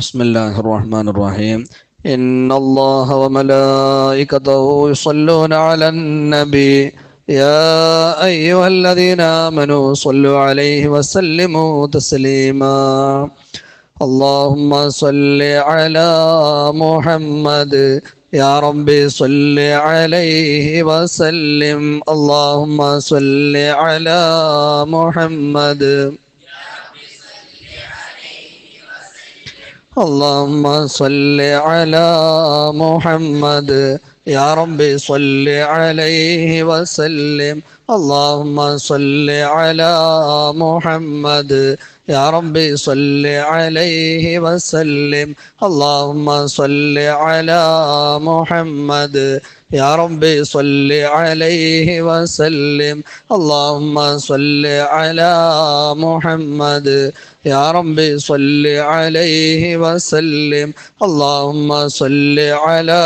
بسم الله الرحمن الرحيم. إن الله وملائكته يصلون على النبي يا أيها الذين آمنوا صلوا عليه وسلموا تسليما. اللهم صل على محمد يا ربي صل عليه وسلم. اللهم صل على محمد. اللهم صل على محمد يا ربي صل عليه وسلم. اللهم صل على محمد يا ربي صل عليه وسلم. اللهم صل على محمد يا ربي صل عليه وسلم. اللهم صل على محمد يا ربي صل عليه وسلم. اللهم صل على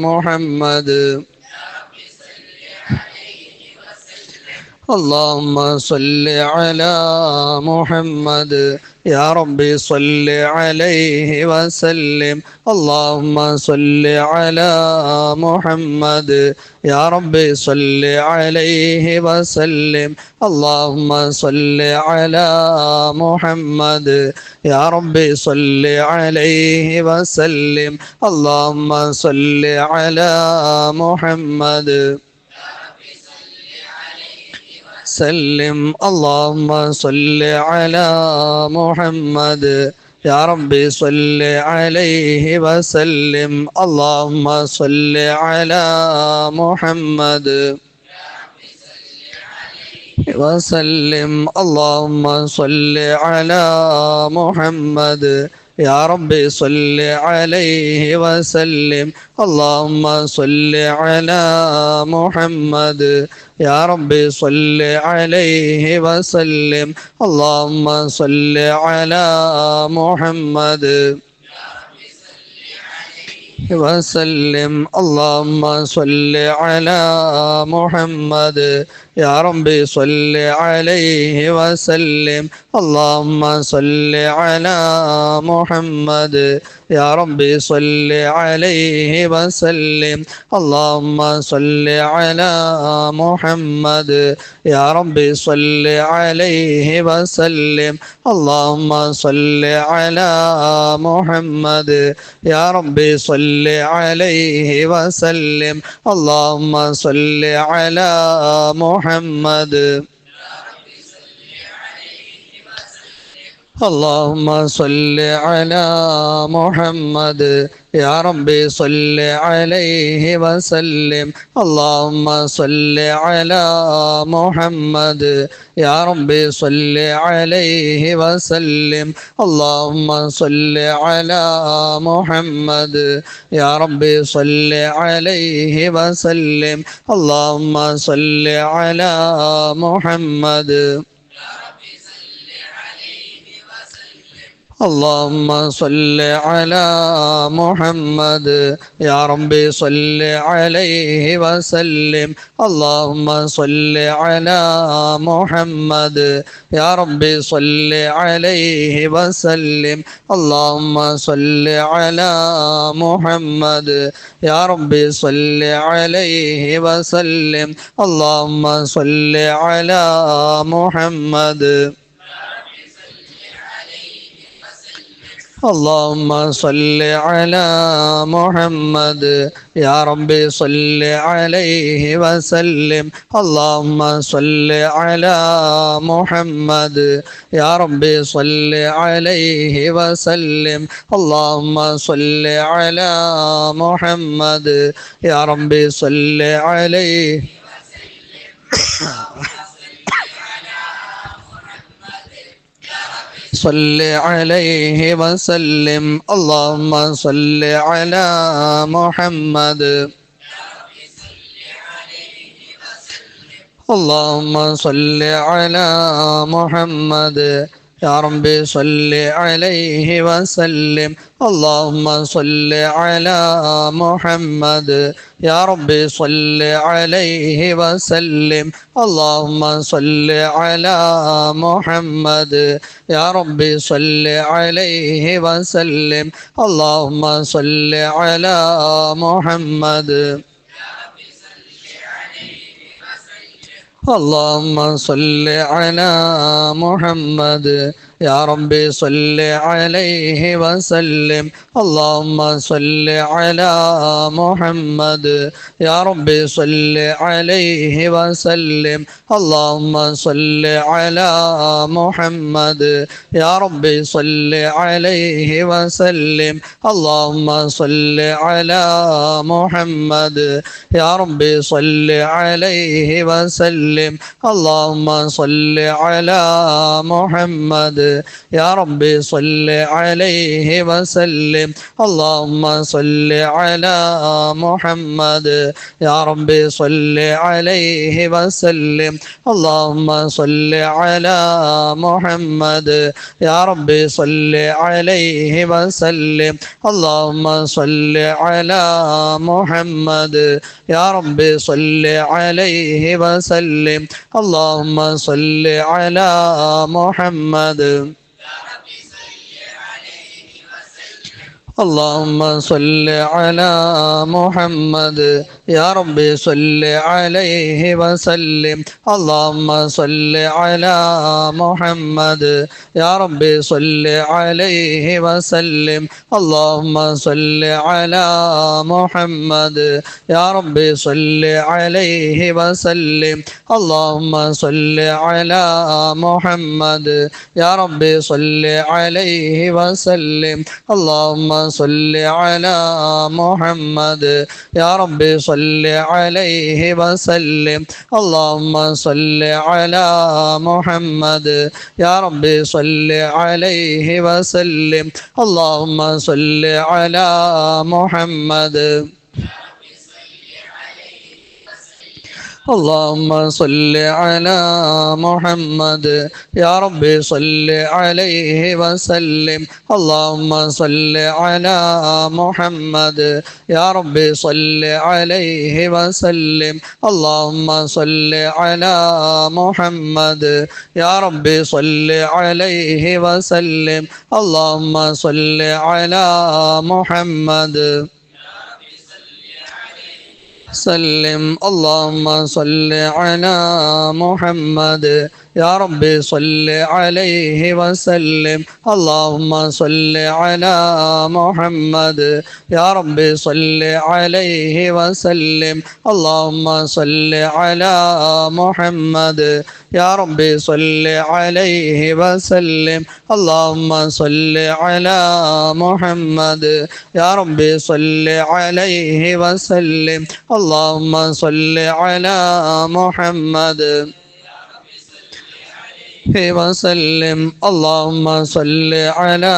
محمد. اللهم صل على محمد يا ربي صل عليه وسلم. اللهم صل على محمد يا ربي صل عليه وسلم. اللهم صل على محمد يا ربي صل عليه وسلم. اللهم صل على محمد سلم. اللهم صل على محمد يا ربي صل عليه وسلم. اللهم صل على محمد وسلم. اللهم صل على محمد يا ربي صل عليه وسلم. اللهم صل على محمد يا ربي صل عليه وسلم. اللهم صل على محمد وسلم. اللهم صل على محمد يا ربي صل عليه وسلم. اللهم صل على محمد يا ربي صل عليه وسلم. اللهم صل على محمد يا ربي صل عليه وسلم. اللهم صل على محمد يا ربي صل عليه وسلم. اللهم صل على محمد. اللهم صل على محمد يا ربي صل عليه وسلم. اللهم صل على محمد يا ربي صل عليه وسلم. اللهم صل على محمد يا ربي صل عليه وسلم. اللهم صل على محمد. اللهم صل على محمد يا ربي صل عليه وسلم. اللهم صل على محمد يا ربي صل عليه وسلم. اللهم صل على محمد يا ربي صل عليه وسلم. اللهم صل على محمد. اللهم صل على محمد يا ربي صل عليه وسلم. اللهم صل على محمد يا ربي صل عليه وسلم. اللهم صل على محمد يا ربي صل عليه صل عليه وسلم. اللهم صل على محمد. اللهم صل على محمد يا ربي صل عليه وسلم اللهم صل على محمد يا ربي صل عليه وسلم اللهم صل على محمد يا ربي صل عليه وسلم اللهم صل على محمد اللهم صل على محمد يا ربي صل عليه وسلم اللهم صل على محمد يا ربي صل عليه وسلم اللهم صل على محمد يا ربي صل عليه وسلم اللهم صل على محمد يا ربي صل عليه وسلم اللهم صل على محمد يا ربي صل عليه وسلم اللهم صل على محمد يا ربي صل عليه وسلم اللهم صل على محمد يا ربي صل عليه وسلم اللهم صل على محمد يا ربي صل عليه وسلم اللهم صل على محمد اللهم صل على محمد يا ربي صل عليه وسلم اللهم صل على محمد يا ربي صل عليه وسلم اللهم صل على محمد يا ربي صل عليه وسلم اللهم صل على محمد يا ربي صل عليه وسلم اللهم صل على محمد يا ربي صل عليه وسلم اللهم صل على محمد يا ربي صل عليه وسلم اللهم صل على محمد اللهم صل على محمد يا ربي صل عليه وسلم اللهم صل على محمد يا ربي صل عليه وسلم اللهم صل على محمد يا ربي صل عليه وسلم اللهم صل على محمد سلم اللهم صل على محمد يا ربي صل عليه وسلم اللهم صل على محمد يا ربي صل عليه وسلم اللهم صل على محمد يا ربي صل عليه وسلم اللهم صل على محمد يا ربي صل عليه وسلم اللهم صل على محمد وسلم اللهم صل على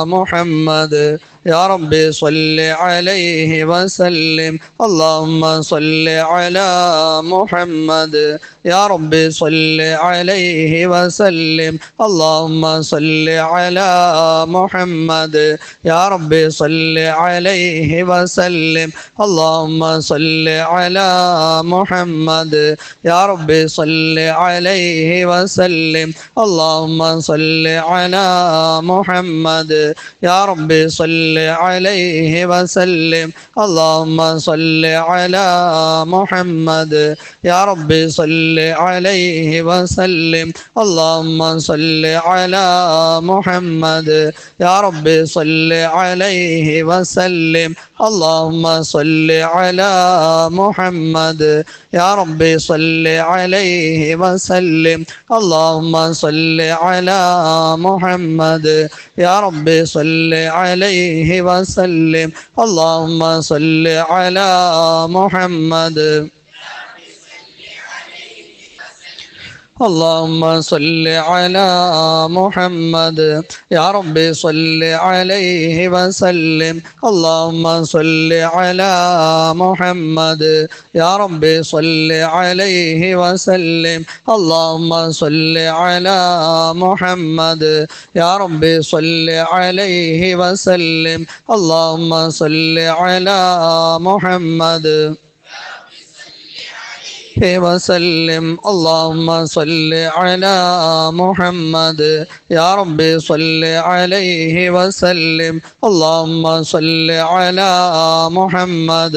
محمد يا ربي صل عليه وسلم اللهم صل على محمد يا ربي صل عليه وسلم اللهم صل على محمد يا ربي صل عليه وسلم اللهم صل على محمد يا ربي صل عليه وسلم اللهم صل على محمد يا ربي صل عليه وسلم اللهم صل على محمد يا ربي صل عليه وسلم اللهم صل على محمد يا ربي صل عليه وسلم اللهم صل على محمد يا ربي صل عليه وسلم اللهم صل على محمد يا ربي صل عليه وسلم اللهم صل على محمد اللهم صل على محمد يا رب صل عليه وسلم اللهم صل على محمد يا رب صل عليه وسلم اللهم صل على محمد يا رب صل عليه وسلم اللهم صل على محمد وسلم اللهم صل على محمد يا رب صل عليه وسلم اللهم صل على محمد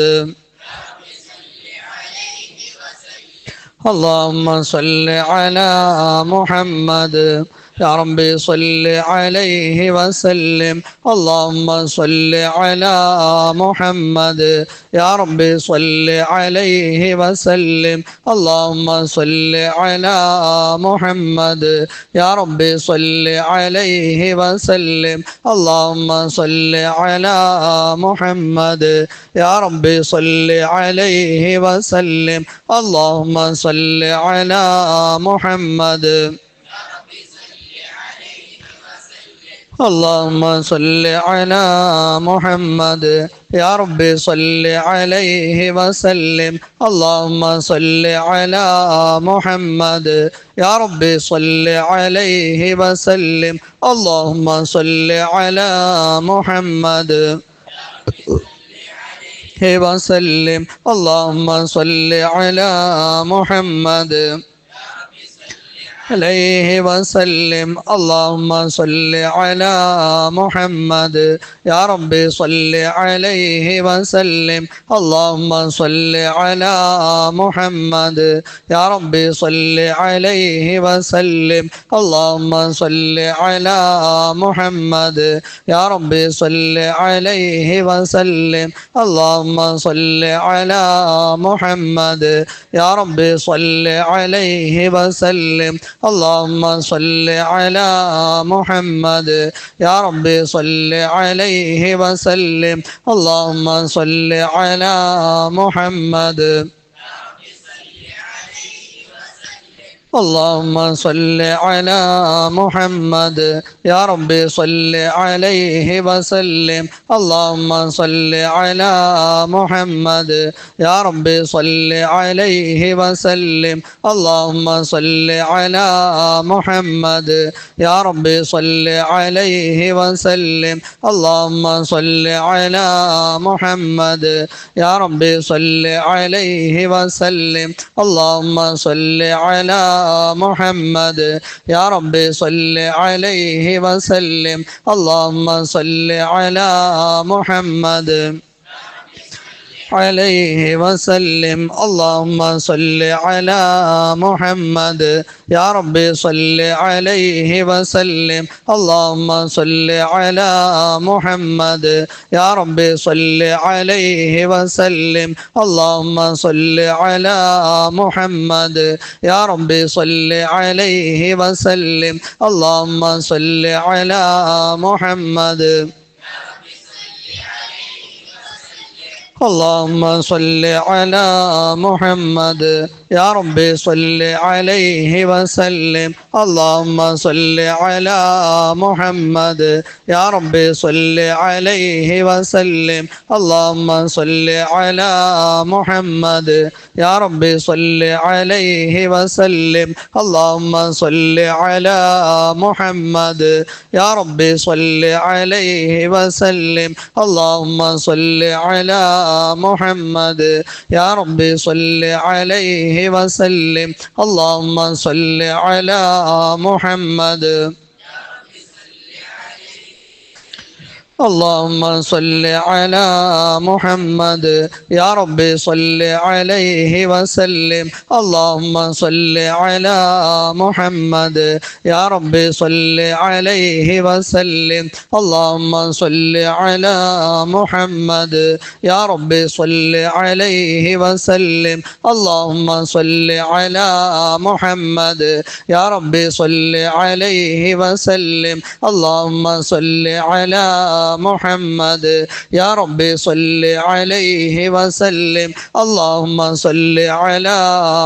اللهم صل على محمد يا رب صل عليه وسلم اللهم صل على محمد يا رب صل عليه وسلم اللهم صل على محمد يا رب صل عليه وسلم اللهم صل على محمد يا رب صل عليه وسلم اللهم صل على محمد اللهم صل على محمد يا رب صل عليه وسلم اللهم صل على محمد يا رب صل عليه وسلم اللهم صل على محمد وسلم اللهم صل على محمد عليه وسلم اللهم صل على محمد يا رب صل عليه وسلم اللهم صل على محمد يا رب صل عليه وسلم اللهم صل على محمد يا رب صل عليه وسلم اللهم صل على محمد يا رب صل عليه وسلم اللهم صل على محمد يا رب صل عليه وسلم اللهم صل على محمد اللهم صل على محمد يا رب صل عليه وسلم اللهم صل على محمد يا رب صل عليه وسلم اللهم صل على محمد يا رب صل عليه وسلم اللهم صل على محمد يا رب صل عليه وسلم اللهم صل على محمد يا رب صل عليه وسلم اللهم صل على محمد عليه وسلم اللهم صل على محمد يا رب صل عليه وسلم اللهم صل على محمد يا رب صل عليه وسلم اللهم صل على محمد يا رب صل عليه وسلم اللهم صل على محمد اللهم صل على محمد يا رب صل عليه وسلم اللهم صل على محمد يا رب صل عليه وسلم اللهم صل على محمد يا رب صل عليه وسلم اللهم صل على محمد يا رب صل عليه وسلم اللهم صل على محمد يا رب صل عليه وسلم اللهم صل على محمد اللهم صل على محمد يا رب صل عليه وسلم اللهم صل على محمد يا رب صل عليه وسلم اللهم صل على محمد يا رب صل عليه وسلم اللهم صل على محمد يا رب صل عليه وسلم اللهم صل على محمد يا ربي صل عليه وسلم اللهم صل على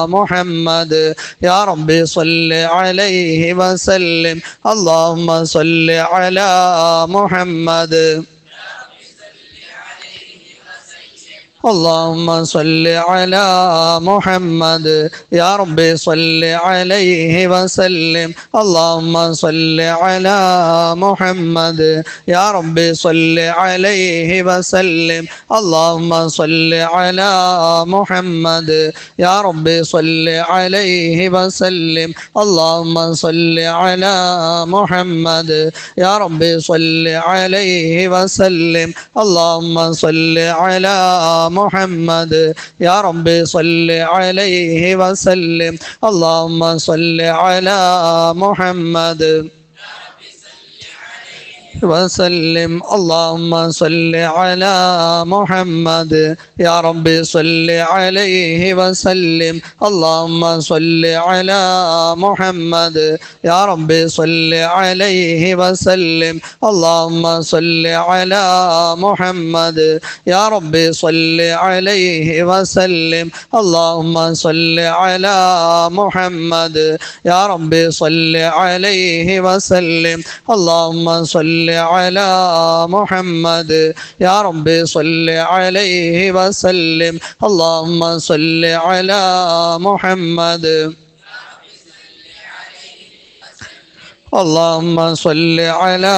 محمد يا ربي صل عليه وسلم اللهم صل على محمد اللهم صل على محمد يا ربي صل عليه وسلم اللهم صل على محمد يا ربي صل عليه وسلم اللهم صل على محمد يا ربي صل عليه وسلم اللهم صل على محمد يا ربي صل عليه وسلم اللهم صل على محمد يا ربي صل عليه وسلم اللهم صل على محمد وسلم اللهم صل على محمد يا ربي صل عليه وسلم اللهم صل على محمد يا ربي صل عليه وسلم اللهم صل على محمد يا ربي صل عليه وسلم اللهم صل على محمد يا ربي صل عليه وسلم اللهم صل على محمد يا ربي صل عليه وسلم اللهم صل على محمد اللهم صل على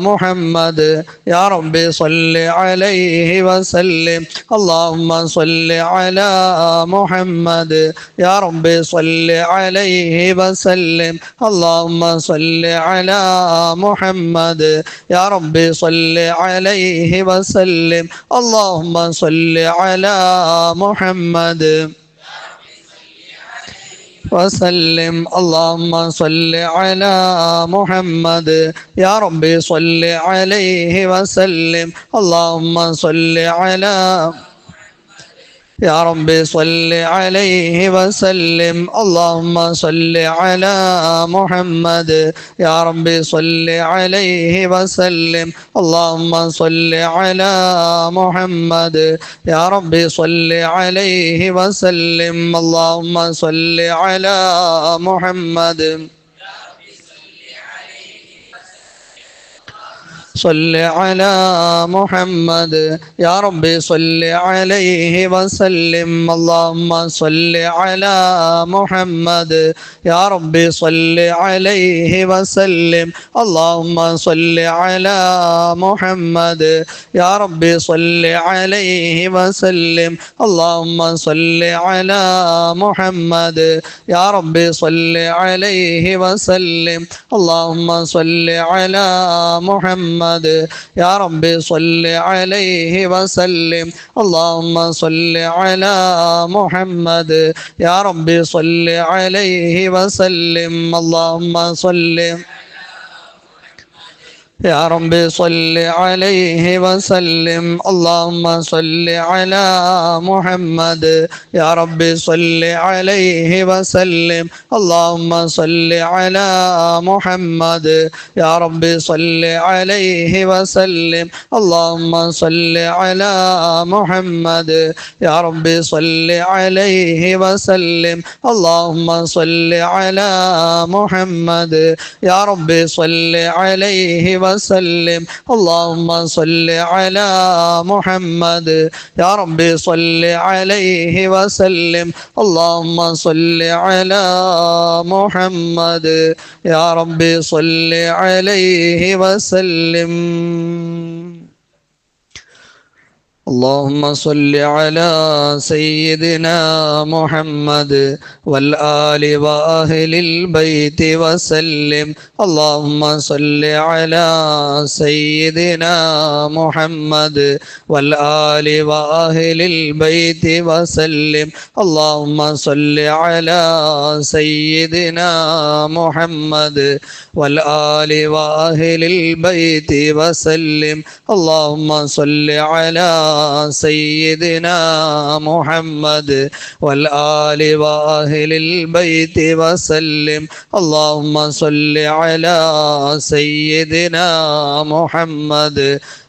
محمد يا ربي صل عليه وسلم اللهم صل على محمد يا ربي صل عليه وسلم اللهم صل على محمد يا ربي صل عليه وسلم اللهم صل على محمد وسلم اللهم صل على محمد يا ربي صل عليه وسلم اللهم صل على يا ربي صل عليه وسلم اللهم صل على محمد يا ربي صل عليه وسلم اللهم صل على محمد يا ربي صل عليه وسلم اللهم صل على محمد صل على محمد يا ربي صل عليه وسلم اللهم صل على محمد يا ربي صل عليه وسلم اللهم صل على محمد يا ربي صل عليه وسلم اللهم صل على محمد يا ربي صل عليه وسلم اللهم صل على محمد يا ربي صل عليه وسلم اللهم صل على محمد يا ربي صل عليه وسلم اللهم صل يا ربي صل عليه وسلم اللهم صل على محمد يا ربي صل عليه وسلم اللهم صل على محمد يا ربي صل عليه وسلم اللهم صل على محمد يا ربي صل عليه وسلم اللهم صل على محمد يا ربي صل عليه وسلم اللهم صل على محمد يا ربي صل عليه وسلم اللهم صل على محمد يا ربي صل عليه وسلم اللهم صل على سيدنا محمد والآل وأهل البيت وسلم اللهم صل على سيدنا محمد والآل وأهل البيت وسلم اللهم صل على سيدنا محمد والآل وأهل البيت وسلم اللهم صل على سيدنا محمد والآل وأهل البيت وسلم اللهم صل على سيدنا محمد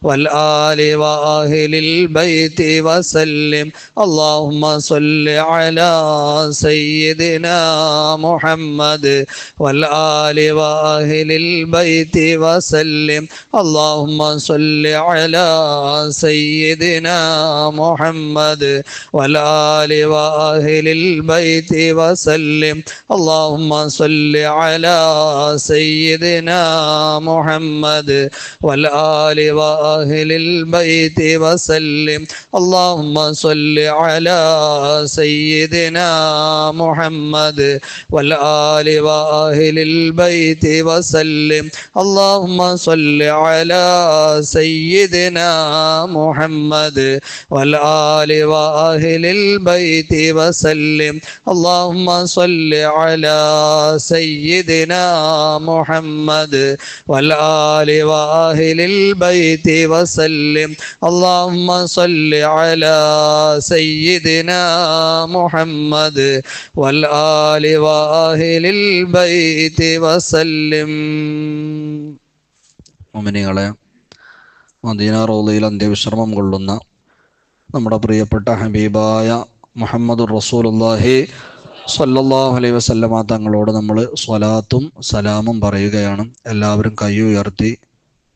والآل وأهل البيت وسلم اللهم صل على سيدنا محمد والآل وأهل البيت وسلم اللهم صل على سيدنا محمد والآل وأهل البيت وسلم اللهم صل على سيدنا محمد والآل وأهل البيت وسلم اللهم صل على سيدنا محمد والآل وأهل البيت وسلم اللهم صل على سيدنا محمد والآل وأهل البيت وسلم اللهم صل على سيدنا محمد والآل وأهل البيت وسلم اللهم صل على سيدنا محمد والآل وأهل البيت وسلم. മുഅ്മിനീങ്ങളെ, മദീന റൗളയിൽ അന്ത്യവിശ്രമം കൊള്ളുന്ന നമ്മുടെ പ്രിയപ്പെട്ട ഹബീബായ മുഹമ്മദുർ റസൂലുള്ളാഹി സ്വല്ലല്ലാഹു അലൈഹി വസല്ലമ തങ്ങളോട് നമ്മൾ സ്വലാത്തും സലാമും പറയുകയാണ്. എല്ലാവരും കൈ ഉയർത്തി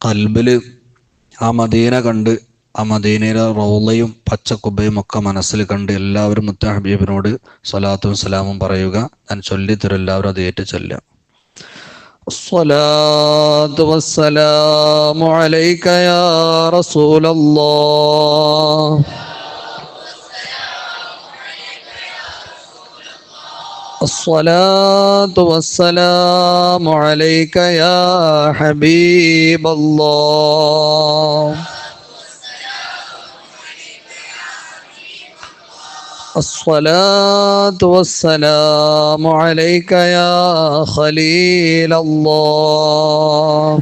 ഖൽബിൽ ആ മദീന കണ്ട്, ആ മദീനയിലെ റൗളയും പച്ചക്കുബയും ഒക്കെ മനസ്സിൽ കണ്ട് എല്ലാവരും മുത്ത ഹബീബിനോട് സ്വലാത്തും സലാമും പറയുക. ഞാൻ ചൊല്ലിത്തരും, എല്ലാവരും അത് ഏറ്റു ചൊല്ലാം. الصلاة والسلام عليك يا رسول الله الصلاة والسلام عليك يا حبيب الله الصلاة والسلام عليك يا خليل الله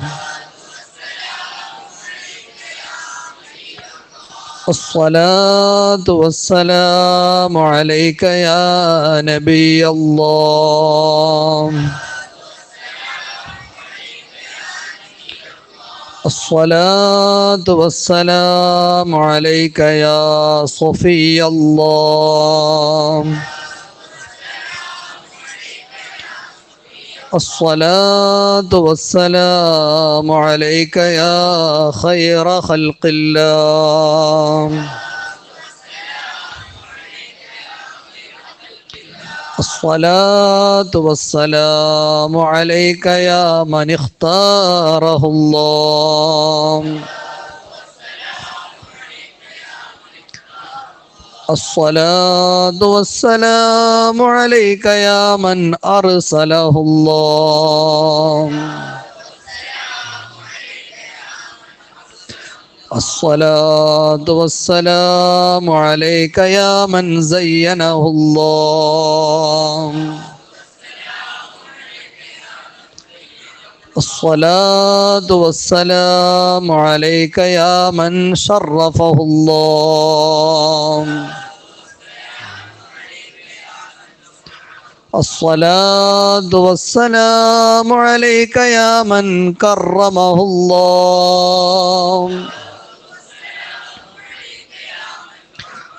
الصلاة والسلام عليك يا نبي الله الصلاة والسلام عليك يا صفي الله الصلاة والسلام عليك يا خير خلق الله الصلاة والسلام عليك يا من اختاره الله الصلاة والسلام عليك يا من أرسله الله الصلاة والسلام عليك يا من زينه الله الصلاة والسلام عليك يا من شرفه الله الصلاة والسلام عليك يا من كرمه الله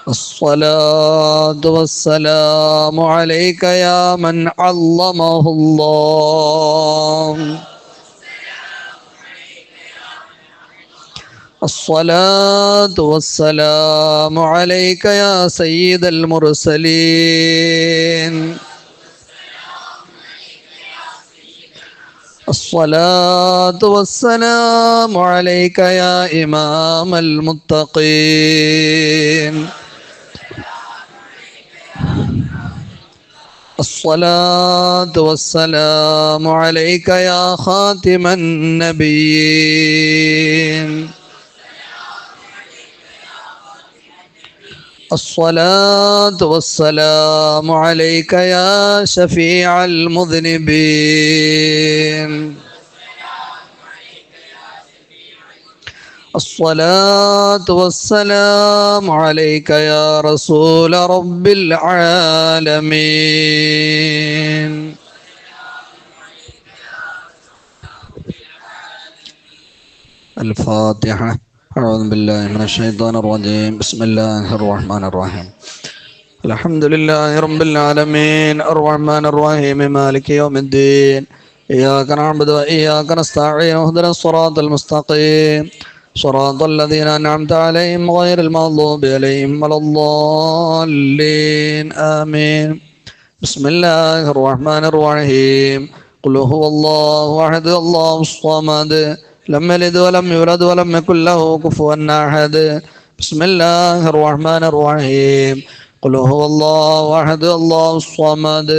الصلاة والسلام عليك يا من علمه الله الصلاة والسلام عليك يا سيد المرسلين الصلاة والسلام عليك يا إمام المتقين الصلاة والسلام عليك يا خاتم النبيين الصلاة والسلام عليك يا شفيع المذنبين الصلاة والسلام عليك يا رسول رب العالمين. الفاتحة. أعوذ بالله من الشيطان الرجيم. بسم الله الرحمن الرحيم. الحمد لله رب العالمين الرحمن الرحيم مالك يوم الدين إياك نعبد وإياك نستعين اهدنا الصراط المستقيم صراط الذين أنعمت عليهم غير المغضوب عليهم ولا الضالين آمين. بسم الله الرحمن الرحيم. قل هو الله أحد الله الصمد لم يلد ولم يولد ولم يكن له كفوا أحد. بسم الله الرحمن الرحيم. قل هو الله أحد الله الصمد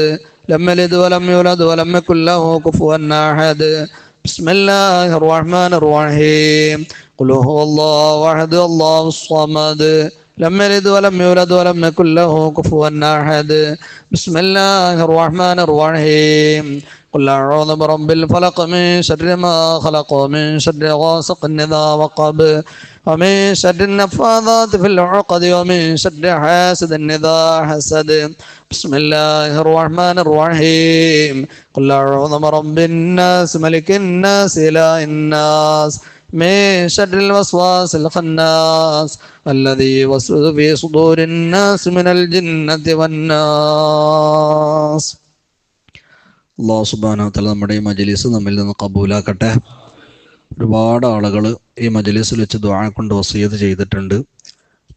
لم يلد ولم يولد ولم يكن له كفوا أحد. بسم الله الرحمن الرحيم. قل هو الله أحد الله الصمد لم يلد ولم يولد ولم يكن له كفوا أحد. بسم الله الرحمن الرحيم. قل أعوذ برب الفلق من شر ما خلق ومن شر غاسق إذا وقب ومن شر النفاثات في العقد ومن شر حاسد إذا حسد. بسم الله الرحمن الرحيم. قل أعوذ برب الناس ملك الناس إله الناس من شر الوسواس الخناس الذي يوسوس في صدور الناس من الجنة والناس. അല്ലാഹു സുബ്ഹാനഹു വ തആല നമ്മുടെ ഈ മജ്‌ലിസ് നമ്മിൽ നിന്ന് കബൂലാക്കട്ടെ. ഒരുപാട് ആളുകൾ ഈ മജ്‌ലിസിൽ വെച്ച് ദുആ കൊണ്ട് വസിയത്ത് ചെയ്തിട്ടുണ്ട്.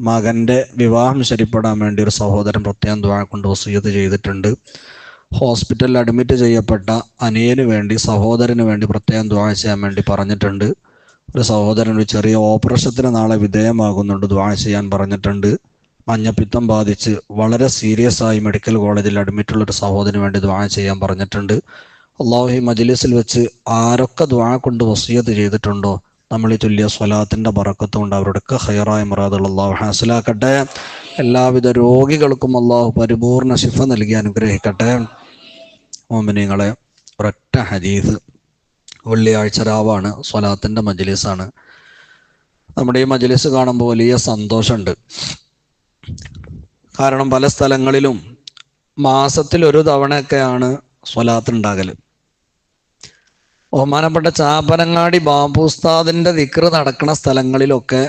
മകൻ്റെ വിവാഹം ശരിപ്പെടാൻ വേണ്ടി ഒരു സഹോദരൻ പ്രത്യേകം ദുആ കൊണ്ട് വസിയത്ത് ചെയ്തിട്ടുണ്ട്. ഹോസ്പിറ്റലിൽ അഡ്മിറ്റ് ചെയ്യപ്പെട്ട അനിയന് വേണ്ടി സഹോദരന് വേണ്ടി പ്രത്യേകം ദുആ ചെയ്യാൻ വേണ്ടി പറഞ്ഞിട്ടുണ്ട്. ഒരു സഹോദരൻ ഒരു ചെറിയ ഓപ്പറേഷത്തിന് നാളെ വിധേയമാകുന്നുണ്ട്, ദുആ ചെയ്യാൻ പറഞ്ഞിട്ടുണ്ട്. മഞ്ഞപ്പിത്തം ബാധിച്ച് വളരെ സീരിയസ് ആയി മെഡിക്കൽ കോളേജിൽ അഡ്മിറ്റുള്ളൊരു സഹോദരന് വേണ്ടി ദുആ ചെയ്യാൻ പറഞ്ഞിട്ടുണ്ട്. അല്ലാഹു ഈ മജ്‌ലിസിൽ വെച്ച് ആരൊക്കെ ദുആ കൊണ്ട് വസിയത്ത് ചെയ്തിട്ടുണ്ടോ നമ്മൾ ഈ തുല്യ സ്വലാത്തിൻ്റെ ബറക്കത്ത് കൊണ്ട് അവരുടെയൊക്കെ ഖൈറായ മുറാദുകൾ അല്ലാഹു ഹാസിലാക്കട്ടെ. എല്ലാവിധ രോഗികൾക്കും അല്ലാഹു പരിപൂർണ ശിഫ നൽകി അനുഗ്രഹിക്കട്ടെ. മോമിനീങ്ങളെ, ഒരൊറ്റ ഹദീസ്. വെള്ളിയാഴ്ച രാവാണ്, സ്വലാത്തിൻ്റെ മജ്‌ലിസാണ്. നമ്മുടെ ഈ മജ്‌ലിസ് കാണുമ്പോൾ വലിയ സന്തോഷമുണ്ട്. കാരണം പല സ്ഥലങ്ങളിലും മാസത്തിൽ ഒരു തവണയൊക്കെയാണ് സ്വലാത്ത് ഉണ്ടാകല്. ബഹുമാനപ്പെട്ട ചാപ്പനങ്ങാടി ബാബു ഉസ്താദിൻ്റെ ദിക്ർ നടക്കുന്ന സ്ഥലങ്ങളിലൊക്കെ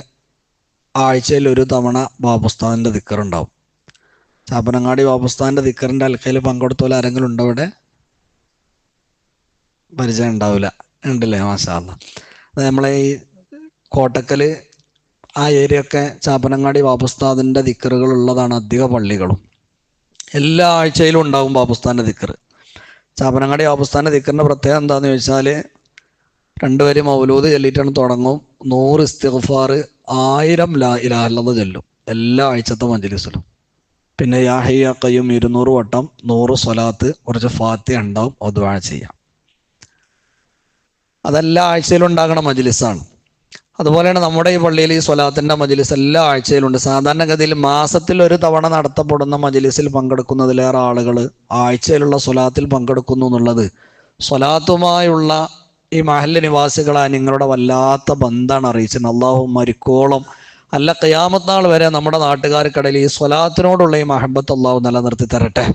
ആഴ്ചയിൽ ഒരു തവണ ബാബു ഉസ്താദിൻ്റെ ദിക്ർ ഉണ്ടാവും. ചാപ്പനങ്ങാടി ബാബു ഉസ്താദിൻ്റെ ദിക്റിൻ്റെ അൽക്കയിൽ പങ്കെടുത്തോലെ ആരെങ്കിലും ഉണ്ടോ? ഇവിടെ പരിചയം ഉണ്ടാവില്ല, ഉണ്ടല്ലേ? മാഷാ അല്ലാഹ്. അത് നമ്മളെ ഈ കോട്ടക്കൽ ആ ഏരിയ ഒക്കെ ചാപ്പനങ്ങാടി ബാബു ഉസ്താദിൻ്റെ ദിക്റുകൾ ഉള്ളതാണ്. അധിക പള്ളികളും എല്ലാ ആഴ്ചയിലും ഉണ്ടാവും ബാബു ഉസ്താദിൻ്റെ ദിക്ർ. ചാപ്പനങ്ങാടി ബാബു ഉസ്താദിൻ്റെ ദിക്റിൻ്റെ പ്രത്യേകത എന്താണെന്ന് ചോദിച്ചാൽ 2 വരി മൗലൂദ് ചൊല്ലിയിട്ടാണ് തുടങ്ങും. 100 ഇസ്തിഗ്ഫാർ, 1000 ലാ ഇലാഹ ഇല്ലല്ലാഹ് ചൊല്ലും എല്ലാ ആഴ്ചത്തെ മജ്‌ലിസിലും. പിന്നെ യാ ഹയ്യു യാ ഖയ്യൂം 200 വട്ടം, 100 സ്വലാത്ത്, കുറച്ച് ഫാത്തിഹ ഉണ്ടാവും, ദുആ ചെയ്യാം. അതെല്ലാ ആഴ്ചയിലും ഉണ്ടാകണ മജ്‌ലിസാണ്. അതുപോലെയാണ് നമ്മുടെ ഈ പള്ളിയിൽ ഈ സ്വലാത്തിൻ്റെ മജ്‌ലിസ് എല്ലാ ആഴ്ചയിലും ഉണ്ട്. സാധാരണഗതിയിൽ മാസത്തിൽ ഒരു തവണ നടത്തപ്പെടുന്ന മജ്‌ലിസിൽ പങ്കെടുക്കുന്നതിലേറെ ആളുകൾ ആഴ്ചയിലുള്ള സ്വലാത്തിൽ പങ്കെടുക്കുന്നു എന്നുള്ളത് സ്വലാത്തുമായുള്ള ഈ മഹല്ല് നിവാസികളായ നിങ്ങളുടെ വല്ലാത്ത ബന്ധമാണ് അറിയിച്ചത്. അള്ളാഹു മരിക്കോളം അല്ല ഖിയാമത്ത് നാൾ വരെ നമ്മുടെ നാട്ടുകാർക്കിടയിൽ ഈ സ്വലാത്തിനോടുള്ള ഈ മഹബത്ത് അള്ളാഹു നിലനിർത്തി തരട്ടെ.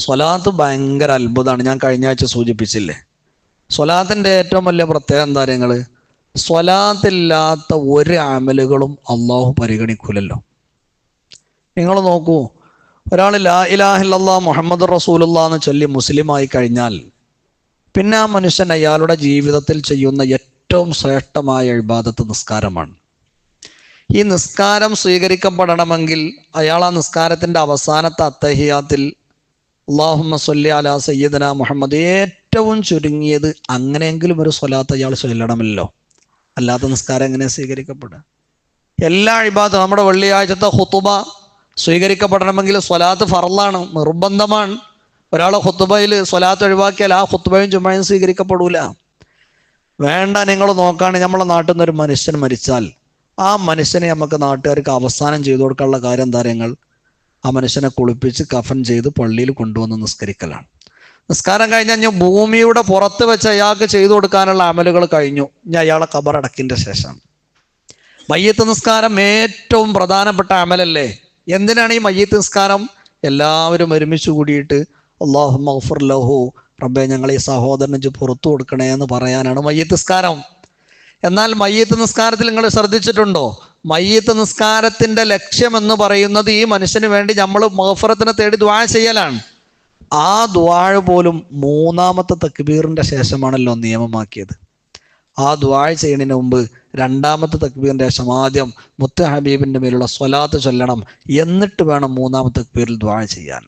സ്വലാത്ത് ഭയങ്കര അത്ഭുതമാണ്. ഞാൻ കഴിഞ്ഞ ആഴ്ച സൂചിപ്പിച്ചില്ലേ, സ്വലാത്തിൻ്റെ ഏറ്റവും വലിയ പ്രത്യേകത എന്താ നിങ്ങൾ? സ്വലാത്തില്ലാത്ത ഒരു അമലുകളും അള്ളാഹു പരിഗണിക്കൂലല്ലോ. നിങ്ങൾ നോക്കൂ, ഒരാൾ ലാ ഇലാഹ ഇല്ലല്ലാഹ് മുഹമ്മദ് റസൂലുള്ളാഹ് എന്ന് ചൊല്ലി മുസ്ലിമായി കഴിഞ്ഞാൽ പിന്നെ ആ മനുഷ്യൻ അയാളുടെ ജീവിതത്തിൽ ചെയ്യുന്ന ഏറ്റവും ശ്രേഷ്ഠമായ ഇബാദത്ത് നിസ്കാരമാണ്. ഈ നിസ്കാരം സ്വീകരിക്കപ്പെടണമെങ്കിൽ അയാൾ ആ നിസ്കാരത്തിൻ്റെ അവസാനത്തെ അത്തഹിയാത്തിൽ അല്ലാഹുമ്മ സ്വല്ലി അലാ സയ്യിദനാ മുഹമ്മദ് ഏറ്റവും ചുരുങ്ങിയത് അങ്ങനെയെങ്കിലും ഒരു സ്വലാത്ത് അയാൾ ചൊല്ലണമല്ലോ. അല്ലാത്ത നിസ്കാരം എങ്ങനെ സ്വീകരിക്കപ്പെടുക? എല്ലാ ഇബാദത്തും നമ്മുടെ വെള്ളിയാഴ്ചത്തെ ഖുതുബ സ്വീകരിക്കപ്പെടണമെങ്കിൽ സ്വലാത്ത് ഫർളാണ്, നിർബന്ധമാണ്. ഒരാൾ ഖുതുബയിൽ സ്വലാത്ത് ഒഴിവാക്കിയാൽ ആ ഖുതുബയും ജുമയും സ്വീകരിക്കപ്പെടൂല. വേണ്ട, നിങ്ങൾ നോക്കുകയാണ്, നമ്മളെ നാട്ടിൽ നിന്നൊരു മനുഷ്യൻ മരിച്ചാൽ ആ മനുഷ്യനെ നമുക്ക് നാട്ടുകാർക്ക് അവസാനം ചെയ്തു കൊടുക്കാനുള്ള കാര്യം എന്താ? ആ മനുഷ്യനെ കുളിപ്പിച്ച് കഫൻ ചെയ്ത് പള്ളിയിൽ കൊണ്ടുവന്ന് നിസ്കരിക്കലാണ്. നിസ്കാരം കഴിഞ്ഞ് ഭൂമിയുടെ പുറത്ത് വെച്ച് അയാൾക്ക് ചെയ്തു കൊടുക്കാനുള്ള അമലുകൾ കഴിഞ്ഞു. ഇനി അയാളെ ഖബറടക്കിൻ്റെ ശേഷം മയ്യിത്ത് നിസ്കാരം ഏറ്റവും പ്രധാനപ്പെട്ട അമലല്ലേ? എന്തിനാണ് ഈ മയ്യിത്ത് നിസ്കാരം? എല്ലാവരും ഒരുമിച്ച് കൂടിയിട്ട് അല്ലാഹുമ്മ ഗ്ഫിർ ലഹു, റബ്ബേ ഞങ്ങൾ ഈ സഹോദരന് പുറത്തു കൊടുക്കണേ എന്ന് പറയാനാണ് മയ്യിത്ത് നിസ്കാരം. എന്നാൽ മയ്യിത്ത് നിസ്കാരത്തിൽ നിങ്ങൾ ശ്രദ്ധിച്ചിട്ടുണ്ടോ? മയ്യിത്ത് നിസ്കാരത്തിൻ്റെ ലക്ഷ്യം എന്ന് പറയുന്നത് ഈ മനുഷ്യന് വേണ്ടി നമ്മൾ മഗ്ഫിറത്തിനെ തേടി ദുആ ചെയ്യലാണ്. ആ ദുആ പോലും മൂന്നാമത്തെ തക്ബീറിൻ്റെ ശേഷമാണല്ലോ നിയമമാക്കിയത്. ആ ദുആ ചെയ്യുന്നതിന് മുമ്പ് രണ്ടാമത്തെ തക്ബീറിൻ്റെ ശേഷം ആദ്യം മുത്ത് ഹബീബിൻ്റെ മേലുള്ള സ്വലാത്ത് ചൊല്ലണം, എന്നിട്ട് വേണം മൂന്നാമത്തെ തക്ബീറിൽ ദുആ ചെയ്യാൻ.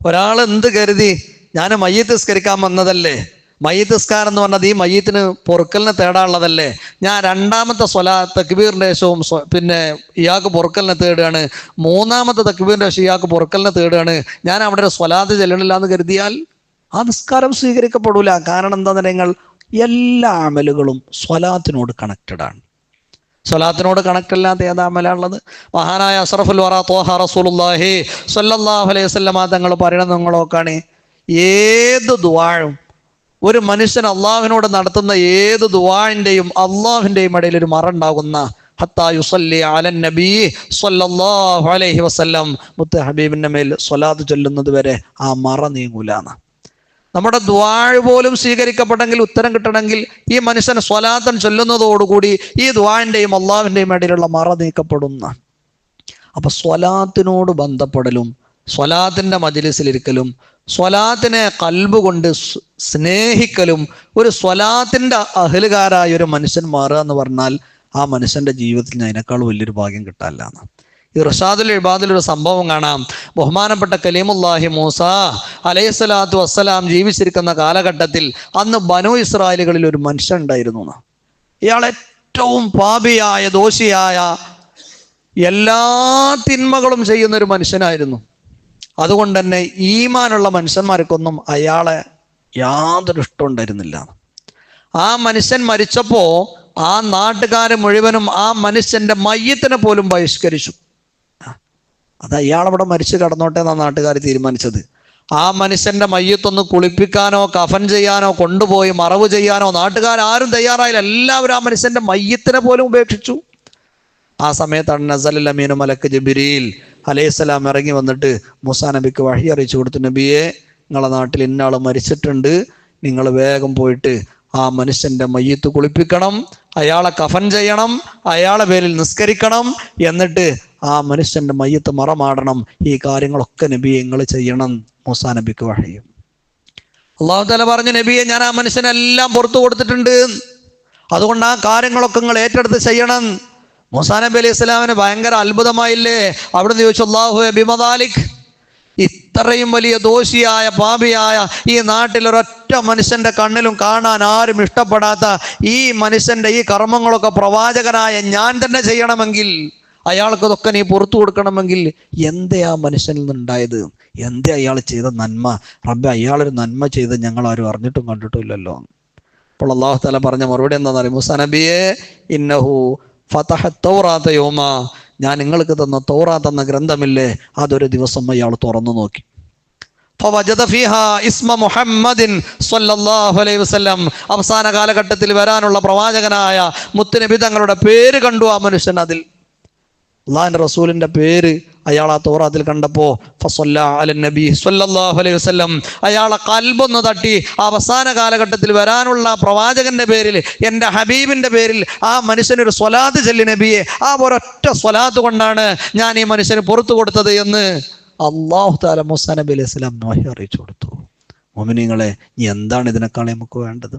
ഒരാൾ എന്ത് കരുതി, ഞാൻ മയ്യിത്ത് നിസ്കരിക്കാൻ വന്നതല്ലേ, മയ്യിത്ത് നിസ്കാരം എന്ന് പറഞ്ഞത് ഈ മയ്യിത്തിന് പൊറുക്കലിനെ തേടാനുള്ളതല്ലേ, ഞാൻ രണ്ടാമത്തെ തക്ബീറിൻ്റെ ശേഷവും പിന്നെ ഇയാൾക്ക് പൊറുക്കലിനെ തേടുകയാണ്, മൂന്നാമത്തെ തക്ബീറിൻ്റെ ശേഷം ഇയാൾക്ക് പൊറുക്കലിനെ തേടുകയാണ്, ഞാൻ അവിടെ ഒരു സ്വലാത്ത് ചെല്ലണില്ല എന്ന് കരുതിയാൽ ആ നിസ്കാരം സ്വീകരിക്കപ്പെടൂല. കാരണം എന്താണെന്ന് നിങ്ങൾ എല്ലാ അമലുകളും സ്വലാത്തിനോട് കണക്റ്റഡ് ആണ്. സ്വലാത്തിനോട് കണക്റ്റ് അല്ലാത്ത ഏതാ അമലാണുള്ളത്? മഹാനായ അഷ്റഫുൽ വറ ത്വാഹ റസൂലുള്ളാഹി സ്വല്ലല്ലാഹു അലൈഹി വസല്ലം തങ്ങൾ പറയണത് നിങ്ങൾ നോക്കാണ്, ഏത് ദുആയും ഒരു മനുഷ്യൻ അള്ളാഹുവിനോട് നടത്തുന്ന ഏത് ദുആഇൻ്റെയും അള്ളാഹുവിൻ്റെയും ഇടയിൽ ഒരു മറ ഉണ്ടാകുന്ന ഹത്താ യുസല്ലി അലൻ നബി സ്വല്ലല്ലാഹു അലൈഹി വസല്ലം, മുത്ത് ഹബീബിൻ്റെ മേൽ സ്വലാത്ത് ചൊല്ലുന്നത് വരെ ആ മറ നീങ്ങൂലാന്ന്. നമ്മുടെ ദുആ പോലും സ്വീകരിക്കപ്പെട്ടെങ്കിൽ, ഉത്തരം കിട്ടണമെങ്കിൽ ഈ മനുഷ്യൻ സ്വലാത്തൻ ചൊല്ലുന്നതോടുകൂടി ഈ ദുആഇൻ്റെയും അള്ളാഹുവിൻ്റെയും ഇടയിലുള്ള മറ നീക്കപ്പെടുന്ന. അപ്പൊ സ്വലാത്തിനോട് ബന്ധപ്പെടലും സ്വലാത്തിൻ്റെ മജ്ലിസിലിരിക്കലും സ്വലാത്തിനെ കൽബ് കൊണ്ട് സ്നേഹിക്കലും ഒരു സ്വലാത്തിൻ്റെ അഹ്ലുകാരായ ഒരു മനുഷ്യൻ മാറുക എന്ന് പറഞ്ഞാൽ ആ മനുഷ്യൻ്റെ ജീവിതത്തിൽ അതിനേക്കാൾ വലിയൊരു ഭാഗ്യം കിട്ടാനില്ല എന്ന്. ഇർഷാദുൽ ഇബാദിൽ ഒരു സംഭവം കാണാം. ബഹുമാനപ്പെട്ട കലീമുല്ലാഹി മൂസ അലൈഹിസ്സലാത്തു വസ്സലാം ജീവിച്ചിരിക്കുന്ന കാലഘട്ടത്തിൽ അന്ന് ബനു ഇസ്രായേലുകളിൽ ഒരു മനുഷ്യൻ ഉണ്ടായിരുന്നു. ഇയാൾ ഏറ്റവും പാപിയായ ദോഷിയായ എല്ലാ തിന്മകളും ചെയ്യുന്ന ഒരു മനുഷ്യനായിരുന്നു. അതുകൊണ്ട് തന്നെ ഈമാനുള്ള മനുഷ്യന്മാർക്കൊന്നും അയാളെ യാതൊരു ഇഷ്ടം ഉണ്ടായിരുന്നില്ല. ആ മനുഷ്യൻ മരിച്ചപ്പോൾ ആ നാട്ടുകാർ മുഴുവനും ആ മനുഷ്യന്റെ മയ്യത്തിനെ പോലും ബഹിഷ്കരിച്ചു. അത് അയാളവിടെ മരിച്ചു കടന്നോട്ടെ എന്നാണ് നാട്ടുകാർ തീരുമാനിച്ചത്. ആ മനുഷ്യന്റെ മയ്യത്തൊന്ന് കുളിപ്പിക്കാനോ കഫൻ ചെയ്യാനോ കൊണ്ടുപോയി മറവ് ചെയ്യാനോ നാട്ടുകാരും തയ്യാറായില്ല. എല്ലാവരും ആ മനുഷ്യന്റെ മയ്യത്തിനെ പോലും ഉപേക്ഷിച്ചു. ആ സമയത്താണ് നസലുൽ അമീനു മലക്ക് ജിബ്രീൽ അലൈഹിസ്സലാം ഇറങ്ങി വന്നിട്ട് മൂസാ നബിക്ക് വഹി അറിയിച്ചു കൊടുത്തു, നബിയെ നിങ്ങളെ നാട്ടിൽ ഇന്നാൾ മരിച്ചിട്ടുണ്ട്, നിങ്ങൾ വേഗം പോയിട്ട് ആ മനുഷ്യന്റെ മയ്യത്ത് കുളിപ്പിക്കണം, അയാളെ കഫൻ ചെയ്യണം, അയാളെ പേരിൽ നിസ്കരിക്കണം, എന്നിട്ട് ആ മനുഷ്യന്റെ മയ്യത്ത് മറമാടണം. ഈ കാര്യങ്ങളൊക്കെ നബിയെ നിങ്ങൾ ചെയ്യണം. മൂസാ നബിക്ക് വഹി. അല്ലാഹു തആല പറഞ്ഞു, നബിയെ ഞാൻ ആ മനുഷ്യനെല്ലാം പുറത്തു കൊടുത്തിട്ടുണ്ട്, അതുകൊണ്ട് ആ കാര്യങ്ങളൊക്കെ നിങ്ങൾ ഏറ്റെടുത്ത് ചെയ്യണം. മൂസാ നബി അലൈഹി സ്വലാമിന് ഭയങ്കര അത്ഭുതമായില്ലേ? അവിടുന്ന് ചോദിച്ചു, അല്ലാഹുവേ ബിമദാലിക്, ഇത്രയും വലിയ ദോഷിയായ പാപിയായ ഈ നാട്ടിൽ ഒരൊറ്റ മനുഷ്യന്റെ കണ്ണിലും കാണാൻ ആരും ഇഷ്ടപ്പെടാത്ത ഈ മനുഷ്യന്റെ ഈ കർമ്മങ്ങളൊക്കെ പ്രവാചകനായ ഞാൻ തന്നെ ചെയ്യണമെങ്കിൽ, അയാൾക്ക് ഇതൊക്കെ നീ പുറത്തു കൊടുക്കണമെങ്കിൽ എന്തേ ആ മനുഷ്യനിൽ നിന്നുണ്ടായത്? എന്തേ അയാൾ ചെയ്ത നന്മ? റബ്ബേ, അയാളൊരു നന്മ ചെയ്ത് ഞങ്ങൾ ആരും അറിഞ്ഞിട്ടും കണ്ടിട്ടും ഇല്ലല്ലോ. അപ്പോൾ അല്ലാഹു തആല പറഞ്ഞ മറുപടി എന്താണെന്ന് അറിയാം? മൂസാ നബിയെ, ഇന്നഹു ഫതഹ തൗറാത യൗമ, ഞാൻ നിങ്ങൾക്ക് തന്ന തൗറാത്ത് എന്ന ഗ്രന്ഥമില്ലേ, അതൊരു ദിവസം അയാൾ തുറന്നു നോക്കി. ഫവജദ ഫീഹാ ഇസ്മ മുഹമ്മദിൻ സ്വല്ലല്ലാഹു അലൈഹി വസല്ലം, അവസാന കാലഘട്ടത്തിൽ വരാനുള്ള പ്രവാചകനായ മുത്തുനബി തങ്ങളുടെ പേര് കണ്ടു ആ മനുഷ്യൻ. അതിൽ അള്ളാഹിന്റെ റസൂലിന്റെ പേര് അയാൾ ആ തൗറാത്തിൽ കണ്ടപ്പോൾ ഫസല്ല അലൻ നബി സ്വല്ലല്ലാഹു അലൈഹി വസല്ലം, അയാളെ കൽബൊന്ന് തട്ടി. അവസാന കാലഘട്ടത്തിൽ വരാനുള്ള പ്രവാചകന്റെ പേരിൽ, എൻ്റെ ഹബീബിന്റെ പേരിൽ ആ മനുഷ്യനൊരു സ്വലാത്ത് ചൊല്ലി നബിയെ, ആ ഒരൊറ്റ സ്വലാത്ത് കൊണ്ടാണ് ഞാൻ ഈ മനുഷ്യന് പുറത്തു കൊടുത്തത് എന്ന് അല്ലാഹു തആല മൂസാ നബി അലൈഹി സ്വലാം വഹി അറിയിച്ചു കൊടുത്തു. മുഅ്മിനീങ്ങളെ, ഇനി എന്താണ് ഇതിനേക്കാൾ നമുക്ക് വേണ്ടത്?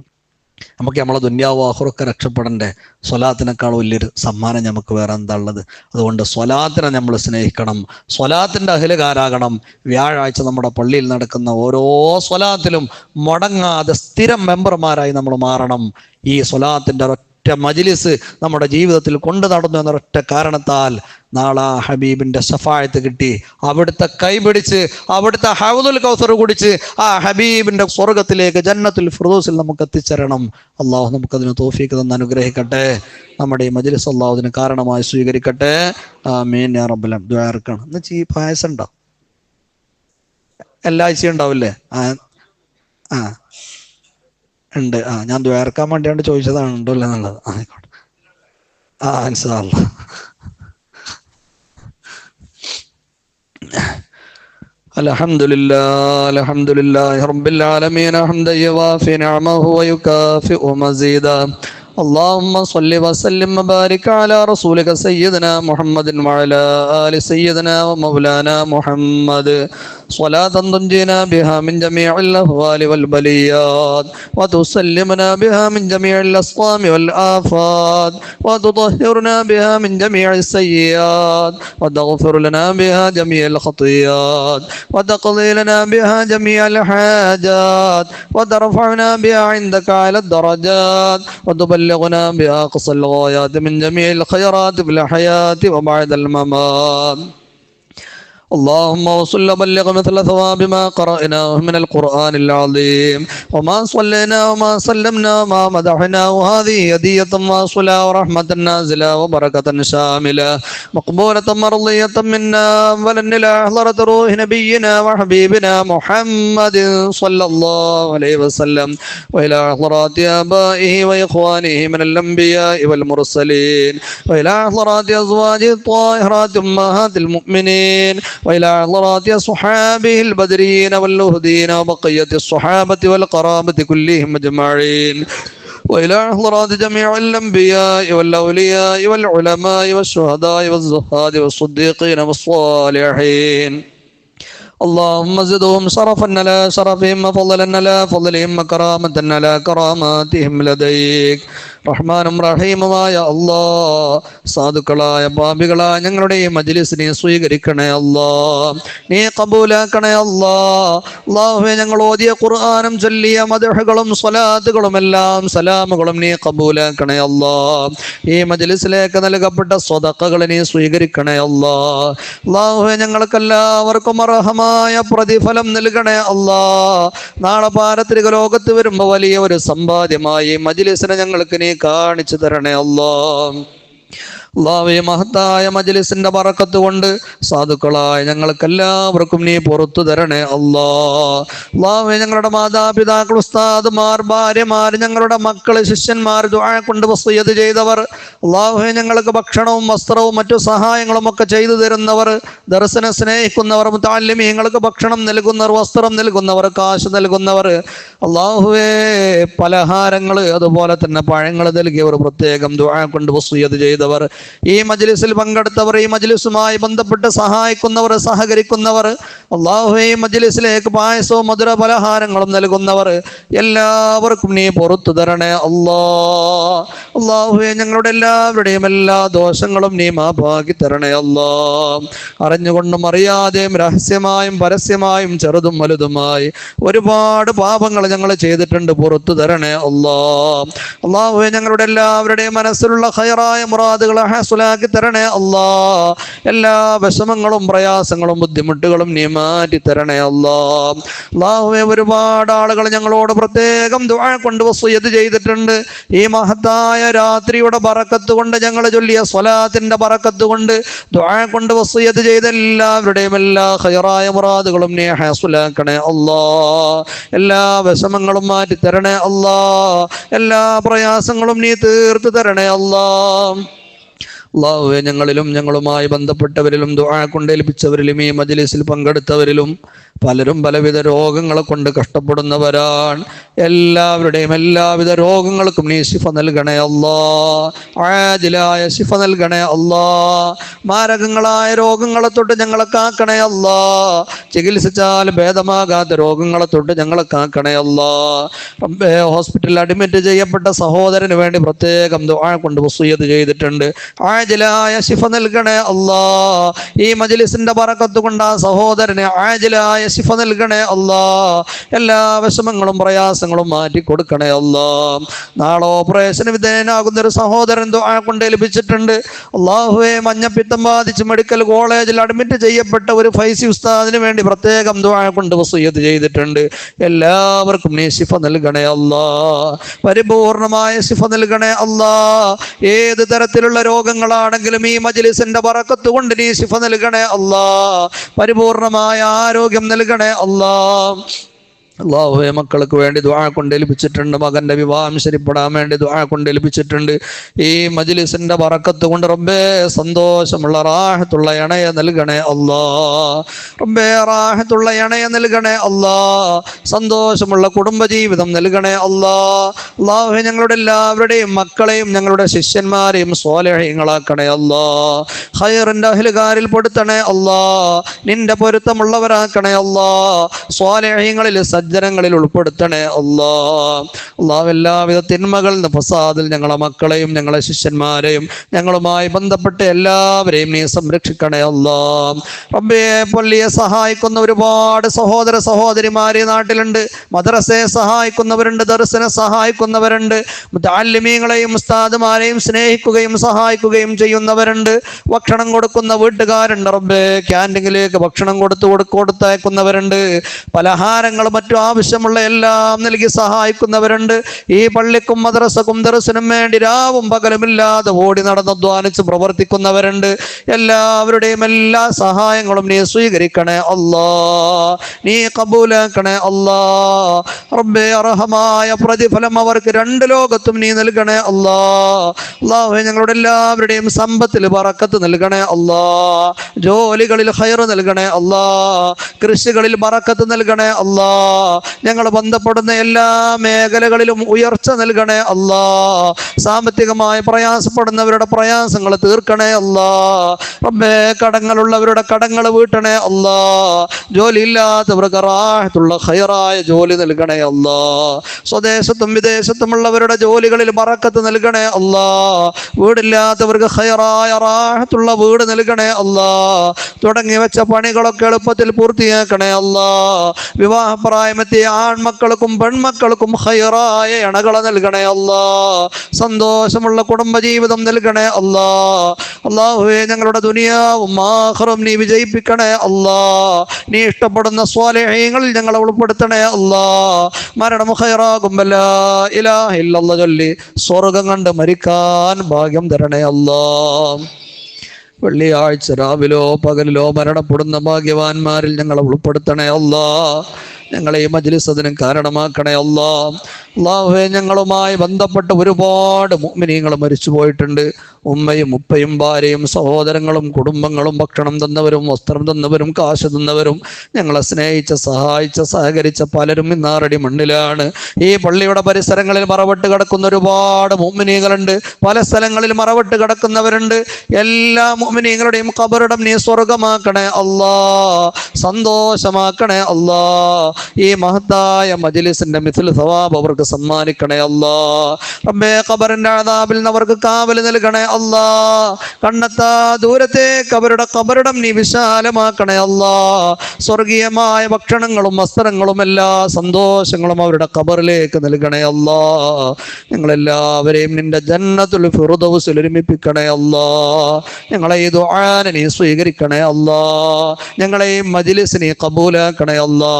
നമുക്ക് നമ്മളെ ദുന്യാവ് ആഖിറൊക്കെ രക്ഷപ്പെടണ്ടേ? സ്വലാത്തിനേക്കാൾ വലിയൊരു സമ്മാനം നമുക്ക് വേറെ എന്താ ഉള്ളത്? അതുകൊണ്ട് സ്വലാത്തിനെ നമ്മൾ സ്നേഹിക്കണം, സ്വലാത്തിൻ്റെ അഹ്ലുകാരാകണം. വ്യാഴാഴ്ച നമ്മുടെ പള്ളിയിൽ നടക്കുന്ന ഓരോ സ്വലാത്തിലും മുടങ്ങാതെ സ്ഥിരം മെമ്പർമാരായി നമ്മൾ മാറണം. ഈ സ്വലാത്തിൻ്റെ ഒരൊറ്റ മജ്ലിസ് നമ്മുടെ ജീവിതത്തിൽ കൊണ്ടു നടന്നു എന്നൊരൊറ്റ കാരണത്താൽ നാളെ ഹബീബിന്റെ ശഫാഅത്ത് കിട്ടി, അവിടുത്തെ കൈപിടിച്ച് അവിടുത്തെ ഹൗദുൽ കൗസർ കുടിച്ച് ആ ഹബീബിന്റെ സ്വർഗത്തിലേക്ക് ജന്നത്തുൽ ഫിർദൗസിൽ നമുക്ക് എത്തിച്ചേരണം. അള്ളാഹു നമുക്കതിന് തൗഫീഖ് തന്ന് അനുഗ്രഹിക്കട്ടെ. നമ്മുടെ ഈ മജ്ലിസ് അള്ളാഹു അതിന് കാരണമായി സ്വീകരിക്കട്ടെ. ആമീൻ യാ റബ്ബൽ ആലമീൻ. ദുആ ഇറക്കണം. എന്ന് ഈ പായസം ഉണ്ടോ? എല്ലാ ആഴ്ചയും ഉണ്ടാവില്ലേ? ആ ഉണ്ട്. ഞാൻ ദ്വേർക്കാൻ വേണ്ടിയാണ്ട് ചോദിച്ചതാണ്, ഉണ്ടല്ലോ എന്നുള്ളത്. ആയിക്കോട്ടെ. ഇൻഷാ അല്ലാഹ്. അൽഹംദുലില്ലാഹി റബ്ബിൽ ആലമീൻ ഹംദൻ യുവാഫി നിഅമഹു വയുകാഫിഉ മസീദാ. اللهم صل وسلم وبارك على رسولك سيدنا محمد وعلى آل سيدنا ومولانا محمد صلاة تنجينا بها من جميع الأهوال والبليات وتسلمنا بها من جميع الأسقام والآفات وتطهرنا بها من جميع السيئات وتغفر لنا بها جميع الخطيئات وتقضي لنا بها جميع الحاجات وترفعنا بها عندك على الدرجات وتبلغنا بها أقصى الغايات من جميع الخيرات في الحياة وبعد الممات. اللهم وصل وبلغ مثل ثواب ما قرأناه من القرآن العظيم وما صلينا وما سلمنا وما مدحنا، وهذه هدية واصلة ورحمة نازلة وبركة شاملة مقبولة مرضية منا ولن إلى حضرة روح نبينا وحبيبنا محمد صلى الله عليه وسلم وإلى حضرات آبائه وإخوانه من الأنبياء والمرسلين وإلى حضرات أزواجه الطاهرات أمهات المؤمنين وإلى حضرات صحابه البدرين واللهدين وبقية الصحابة والقرابة كلهم أجمعين وإلى حضرات جميع الأنبياء والأولياء والعلماء والشهداء والزهاد والصديقين والصالحين. اللهم زدهم شرفا على شرفهم وفضلا على فضلهم وكرامة على كراماتهم لديك. റഹ്മാനും റഹീമുമായ അല്ലാഹ്, സാധുക്കളായ പാപികളായ ഞങ്ങളുടെ ഈ മജ്ലിസിനെ സ്വീകരിക്കണേ അല്ലാഹ്, നീ കബൂലാക്കണേ അല്ലാഹ്. അല്ലാഹുവേ, ഞങ്ങൾ ഓതിയ ഖുർആനും ചൊല്ലിയ മദ്ഹുകളും സ്വലാത്തുകളും എല്ലാം സലാമുകളും നീ കബൂലാക്കണേ അല്ലാഹ്. ഈ മജ്ലിസിലേക്ക് നൽകപ്പെട്ട സ്വദഖകൾ നീ സ്വീകരിക്കണേ അല്ലാഹ്. അല്ലാഹുവേ, ഞങ്ങൾക്കെല്ലാവർക്കും അർഹമായ പ്രതിഫലം നൽകണേ അല്ലാഹ്. നാളെ പാരത്രിക ലോകത്ത് വരുമ്പോൾ വലിയ ഒരു സമ്പാദ്യമായി മജ്ലിസിനെ ഞങ്ങൾക്ക് നീ കാണിച്ചു തരണേ അല്ലാഹ്. അല്ലാഹുവേ, മഹത്തായ മജ്ലിസിന്റെ ബറക്കത്ത് കൊണ്ട് സാധുക്കളായ ഞങ്ങൾക്കെല്ലാവർക്കും നീ പുറത്തു തരണേ അല്ലാഹ്. അല്ലാഹുവേ, ഞങ്ങളുടെ മാതാപിതാക്കൾ, ഉസ്താദുമാർ, ഭാര്യമാർ, ഞങ്ങളുടെ മക്കള്, ശിഷ്യന്മാർ, ദുആ കൊണ്ട് വസിയ്യത്ത് ചെയ്തവർ, അല്ലാഹുവേ, ഞങ്ങൾക്ക് ഭക്ഷണവും വസ്ത്രവും മറ്റു സഹായങ്ങളും ഒക്കെ ചെയ്തു തരുന്നവർ, ദർസിനെ സ്നേഹിക്കുന്നവർ, മുതഅല്ലിമീങ്ങൾക്ക് ഭക്ഷണം നൽകുന്നവർ, വസ്ത്രം നൽകുന്നവർ, കാശ് നൽകുന്നവർ, അല്ലാഹുവേ, പലഹാരങ്ങൾ അതുപോലെ തന്നെ പഴങ്ങൾ നൽകിയവർ, പ്രത്യേകം ദുആ കൊണ്ട് വസിയ്യത്ത് ചെയ്തവർ, ഈ മജ്ലിസിൽ പങ്കെടുത്തവർ, ഈ മജ്ലിസുമായി ബന്ധപ്പെട്ട് സഹായിക്കുന്നവർ, സഹകരിക്കുന്നവർ, അല്ലാഹുവേ, ഈ മജ്ലിസിലേക്ക് പായസവും മധുര പലഹാരങ്ങളും നൽകുന്നവർ, എല്ലാവർക്കും നീ പുറത്തു തരണേ അല്ലാഹ്. അല്ലാഹുവേ, ഞങ്ങളുടെ എല്ലാവരുടെയും എല്ലാ ദോഷങ്ങളും നീ മാപ്പാക്കി തരണേ അല്ലാഹ്. അറിഞ്ഞുകൊണ്ടും അറിയാതെയും രഹസ്യമായും പരസ്യമായും ചെറുതും വലുതുമായി ഒരുപാട് പാപങ്ങൾ ഞങ്ങൾ ചെയ്തിട്ടുണ്ട്, പുറത്തു തരണേ അല്ലാഹ്. അല്ലാഹുവേ, ഞങ്ങളുടെ എല്ലാവരുടെയും മനസ്സിലുള്ള ഖൈറായ മുറാദുകൾ ഹാസുലാക്കി തരണേ അല്ലാഹ്. എല്ലാ വിഷമങ്ങളും പ്രയാസങ്ങളും ബുദ്ധിമുട്ടുകളും നീ മാറ്റി തരണേ അല്ലാഹ്. അല്ലാഹുവേ, ഒരുപാട് ആളുകൾ ഞങ്ങളോട് പ്രത്യേകം ദുആ കൊണ്ട് വസിയ്യത്ത് ചെയ്തിട്ടുണ്ട്. ഈ മഹത്തായ രാത്രിയുടെ ബറക്കത്ത് കൊണ്ട്, ഞങ്ങൾ ചൊല്ലിയ സ്വലാത്തിന്റെ ബറക്കത്ത് കൊണ്ട്, ദുആ കൊണ്ട് വസിയ്യത്ത് ചെയ്ത എല്ലാവരുടെയും എല്ലാ ഖൈറായ മുറാദുകളും നീ ഹാസുലാക്കണേ അല്ലാഹ്. എല്ലാ വിഷമങ്ങളും മാറ്റി തരണേ അല്ലാഹ്. എല്ലാ പ്രയാസങ്ങളും നീ തീർത്തു തരണേ അല്ലാഹ്. അല്ലാഹുവേ, ഞങ്ങളിലും ഞങ്ങളുമായി ബന്ധപ്പെട്ടവരിലും ദുആ കൊണ്ട് ഏൽപ്പിച്ചവരിലും ഈ മജ്ലിസിൽ പങ്കെടുത്തവരിലും പലരും പലവിധ രോഗങ്ങളെ കൊണ്ട് കഷ്ടപ്പെടുന്നവരാണ്. എല്ലാവരുടെയും എല്ലാവിധ രോഗങ്ങൾക്കും നീ ശിഫ നൽകണേ അല്ലാഹ്. ആജിലായ ശിഫ നൽകണേ അല്ലാഹ്. മാരകങ്ങളായ രോഗങ്ങളെ തൊട്ട് ഞങ്ങളെ കാക്കണേ അല്ലാഹ്. ചികിത്സിച്ചാൽ ഭേദമാകാത്ത രോഗങ്ങളെ തൊട്ട് ഞങ്ങളെ കാക്കണേ അല്ലാഹ്. റബ്ബേ, ഹോസ്പിറ്റലിൽ അഡ്മിറ്റ് ചെയ്യപ്പെട്ട സഹോദരന് വേണ്ടി പ്രത്യേകം ദുആ കൊണ്ട് വസിയ്യത്ത് ചെയ്തിട്ടുണ്ട്. ആജിലായ ശിഫ നൽകണേ അല്ലാഹ്. ഈ മജ്ലിസിന്റെ ബറക്കത്ത് കൊണ്ട് ആ സഹോദരന് ആജിലായ ശിഫ നൽകണേ അല്ലാഹ്. എല്ലാ വിഷമങ്ങളും പ്രയാസങ്ങളും മാറ്റി കൊടുക്കണേ അല്ലാഹ്. നാളെ ഓപ്പറേഷന് വിധേയനാകുന്ന ഒരു സഹോദരൻ ദുആ കൊണ്ട് ഏൽപ്പിച്ചിട്ടുണ്ട്. അല്ലാഹുവേ, മഞ്ഞപ്പിത്തം ബാധിച്ച് മെഡിക്കൽ കോളേജിൽ അഡ്മിറ്റ് ചെയ്യപ്പെട്ട ഒരു ഫൈസി ഉസ്താദിന് വേണ്ടി പ്രത്യേകം ദുആ കൊണ്ട് വസിയ്യത്ത് ചെയ്തിട്ടുണ്ട്. എല്ലാവർക്കും നീ ശിഫ നൽകണേ അല്ലാഹ്. പരിപൂർണമായ ശിഫ നൽകണേ അല്ലാഹ്. ഏത് തരത്തിലുള്ള രോഗങ്ങൾ രോഗികളാണെങ്കിലും ഈ മജ്ലിസിന്റെ ബറക്കത്ത് കൊണ്ട് നീ ശിഫ നൽകണേ അല്ലാ. പരിപൂർണമായ ആരോഗ്യം നൽകണേ അല്ലാ. അള്ളാഹുവെ മക്കൾക്ക് വേണ്ടി ദുആ കൊണ്ട് ഏൽപ്പിച്ചിട്ടുണ്ട്. മകന്റെ വിവാഹം ശരിപ്പെടാൻ വേണ്ടി ദുആ കൊണ്ട് ഏൽപ്പിച്ചിട്ടുണ്ട്. ഈ മജ്ലിസിന്റെ ബറക്കത്ത് കൊണ്ട് റബ്ബേ സന്തോഷമുള്ള റാഹത്തുള്ള ഇണയെ നൽകണേ അല്ലാ. റബ്ബേ റാഹത്തുള്ള ഇണയെ നൽകണേ അല്ലാ. സന്തോഷമുള്ള കുടുംബജീവിതം നൽകണേ അല്ലാ. അള്ളാഹുവെ ഞങ്ങളുടെ എല്ലാവരുടെയും മക്കളെയും ഞങ്ങളുടെ ശിഷ്യന്മാരെയും സ്വാലിഹീങ്ങളാക്കണേ അല്ലാ. ഖൈറിന്റെ അഹ്ലുകാരിൽ പെടുത്തണേ അല്ലാ. നിന്റെ പൊരുത്തമുള്ളവരാക്കണേ അല്ലാ. സ്വാലിഹീങ്ങളിൽ സജ്ജനങ്ങളിൽ ഉൾപ്പെടുത്തണേ അല്ലാ. അല്ലാഹു എല്ലാവിധ തിന്മകളിൽ നിന്ന് ഫസാദിൽ ഞങ്ങളെ മക്കളെയും ഞങ്ങളെ ശിഷ്യന്മാരെയും ഞങ്ങളുമായി ബന്ധപ്പെട്ട എല്ലാവരെയും നീ സംരക്ഷിക്കണേ അല്ലാ. റബ്ബേ പള്ളിയെ സഹായിക്കുന്ന ഒരുപാട് സഹോദര സഹോദരിമാർ ഈ നാട്ടിലുണ്ട്. മദ്രസയെ സഹായിക്കുന്നവരുണ്ട്, ദർസിനെ സഹായിക്കുന്നവരുണ്ട്, മുതഅല്ലിമീങ്ങളെയും ഉസ്താദുമാരെയും സ്നേഹിക്കുകയും സഹായിക്കുകയും ചെയ്യുന്നവരുണ്ട്. ഭക്ഷണം കൊടുക്കുന്ന വീട്ടുകാരുണ്ട്. റബ്ബേ ക്യാൻറ്റീനിലേക്ക് ഭക്ഷണം കൊടുത്തയക്കുന്നവരുണ്ട്. പലഹാരങ്ങളും മറ്റു ആവശ്യമുള്ള എല്ലാം നൽകി സഹായിക്കുന്നവരുണ്ട്. ഈ പള്ളിക്കും മദ്രസക്കും ദർസിനും വേണ്ടി രാവും പകലുമില്ലാതെ ഓടി നടന്ന് അധ്വാനിച്ച് പ്രവർത്തിക്കുന്നവരുണ്ട്. എല്ലാവരുടെയും എല്ലാ സഹായങ്ങളും നീ സ്വീകരിക്കണേ അല്ലാ. നീ കബൂലാക്കണേ അല്ലാ. റബ്ബേ അർഹമായ പ്രതിഫലം അവർക്ക് രണ്ട് ലോകത്തും നീ നൽകണേ അല്ലാ. അല്ലാഹുവേ ഞങ്ങളുടെ എല്ലാവരുടെയും സമ്പത്തിൽ ബറക്കത്ത് നൽകണേ അല്ലാ. ജോലികളിൽ ഖൈർ നൽകണേ അല്ലാ. കൃഷികളിൽ ബറക്കത്ത് നൽകണേ അല്ലാ. ഞങ്ങൾ ബന്ധപ്പെടുന്ന എല്ലാ മേഖലകളിലും ഉയർച്ച നൽകണേ അല്ലാ. സാമ്പത്തികമായി പ്രയാസപ്പെടുന്നവരുടെ പ്രയാസങ്ങൾ തീർക്കണേ അല്ലാ. റബ്ബേ കടങ്ങളുള്ളവരുടെ കടങ്ങൾ വീട്ടണേ അല്ലാ. ജോലിയില്ലാത്തവർക്ക് റാഹത്തുള്ള ഖൈറായ ജോലി നൽകണേ അല്ലാ. സ്വദേശത്തും വിദേശത്തുമുള്ളവരുടെ ജോലികളിൽ ബറക്കത്ത് നൽകണേ അല്ലാ. വീടില്ലാത്തവർക്ക് ഖൈറായ റാഹത്തുള്ള വീട് നൽകണേ അല്ലാ. തുടങ്ങി വെച്ച പണികളൊക്കെ എളുപ്പത്തിൽ പൂർത്തിയാക്കണേ അല്ലാ. വിവാഹപ്രായമെത്തിയ ആൺമക്കൾക്കും പെൺമക്കൾക്കും ഖൈറായ ഇണകളെ നൽകണേ അല്ലാ. സന്തോഷമുള്ള കുടുംബജീവിതം നൽകണേ അല്ലാ. അല്ലാഹുവേ ഞങ്ങളുടെ ദുനിയാവും ആഖിറവും നീ വിജയിപ്പിക്കണേ അല്ലാ. നീ ഇഷ്ടപ്പെടുന്ന സ്വാലിഹീങ്ങളിൽ ഞങ്ങളെ ഉൾപ്പെടുത്തണേ അല്ലാ. മരണം ഖൈറാകുമ്പോൾ ലാ ഇലാഹ ഇല്ലല്ലാഹ് ചൊല്ലി സ്വർഗം കണ്ട് മരിക്കാൻ ഭാഗ്യം തരണേ അല്ലാ. വെള്ളിയാഴ്ച രാവിലോ പകലിലോ മരണപ്പെടുന്ന ഭാഗ്യവാന്മാരിൽ ഞങ്ങളെ ഉൾപ്പെടുത്തണേ അല്ലാ. ഞങ്ങളെ ഈ മജ്ലിസ് അതിന് കാരണമാക്കണേ അല്ലാ. അല്ലാഹുവേ ഞങ്ങളുമായി ബന്ധപ്പെട്ട ഒരുപാട് മുഅ്മിനീങ്ങൾ മരിച്ചു പോയിട്ടുണ്ട്. ഉമ്മയും ഉപ്പയും ഭാര്യയും സഹോദരങ്ങളും കുടുംബങ്ങളും ഭക്ഷണം തന്നവരും വസ്ത്രം തന്നവരും കാശ് തന്നവരും ഞങ്ങളെ സ്നേഹിച്ച സഹായിച്ച സഹകരിച്ച പലരും ഇന്നാറടി മണ്ണിലാണ്. ഈ പള്ളിയുടെ പരിസരങ്ങളിൽ മറവിട്ട് കിടക്കുന്ന ഒരുപാട് മുഅ്മിനീങ്ങളുണ്ട്. പല സ്ഥലങ്ങളിൽ മറവിട്ട് കിടക്കുന്നവരുണ്ട്. എല്ലാ മുഅ്മിനീങ്ങളുടെയും ഖബറിടം നീ സ്വർഗമാക്കണേ അല്ലാ. സന്തോഷമാക്കണേ അല്ലാ. ഈ മഹത്തായ മജ്ലിസിന്റെ മിഥ്ൽ സവാബ് അവർക്ക് സമ്മാനിക്കണേ അല്ലാ. റബ്ബേ ഖബറിന്റെ അദാബിൽ നിന്ന് അവർക്ക് കാവൽ നൽകണേ അല്ലാ. കണ്ണെത്താ ദൂരത്തേക്ക് അവരുടെ ഖബറിടം നീ വിശാലമാക്കണേ അല്ലാ. സ്വർഗീയമായ ഭക്ഷണങ്ങളും വസ്ത്രങ്ങളും എല്ലാ സന്തോഷങ്ങളും അവരുടെ ഖബറിലേക്ക് നൽകണേ അല്ലാ. ഞങ്ങളെല്ലാവരെയും നിന്റെ ജന്നത്തുൽ ഫിർദൗസിൽ ഒരുമിപ്പിക്കണേ അല്ലാ. ഞങ്ങളെ ഈ ദുആനെ നീ സ്വീകരിക്കണേ അല്ലാ. ഞങ്ങളെ ഈ മജ്ലിസ് നീ ഖബൂലാക്കണേ അല്ലാ.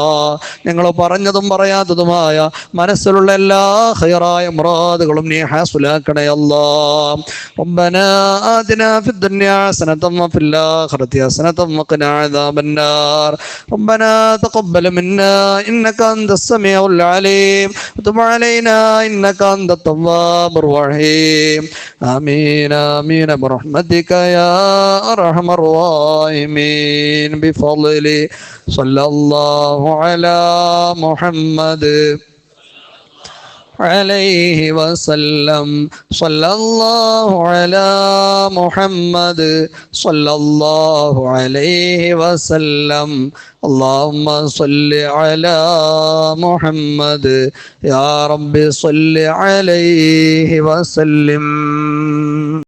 ഞങ്ങൾ പറഞ്ഞതും പറയാത്തതുമായ മനസ്സിലുള്ള എല്ലാ ഖൈറായ മുറാദുകളും നീ ഹാസുലാക്കണേ അല്ലാ. ربنا آتنا في الدنيا حسنة وفي الآخرة حسنة وقنا عذاب النار. ربنا تقبل منا إنك أنت السميع العليم وتب علينا إنك أنت التواب الرحيم. آمين آمين برحمتك يا أرحم الراحمين. بفضل صلى الله على محمد عليه وسلم. صلى الله على محمد صلى الله عليه وسلم. اللهم صل على محمد يا رب صل عليه وسلم.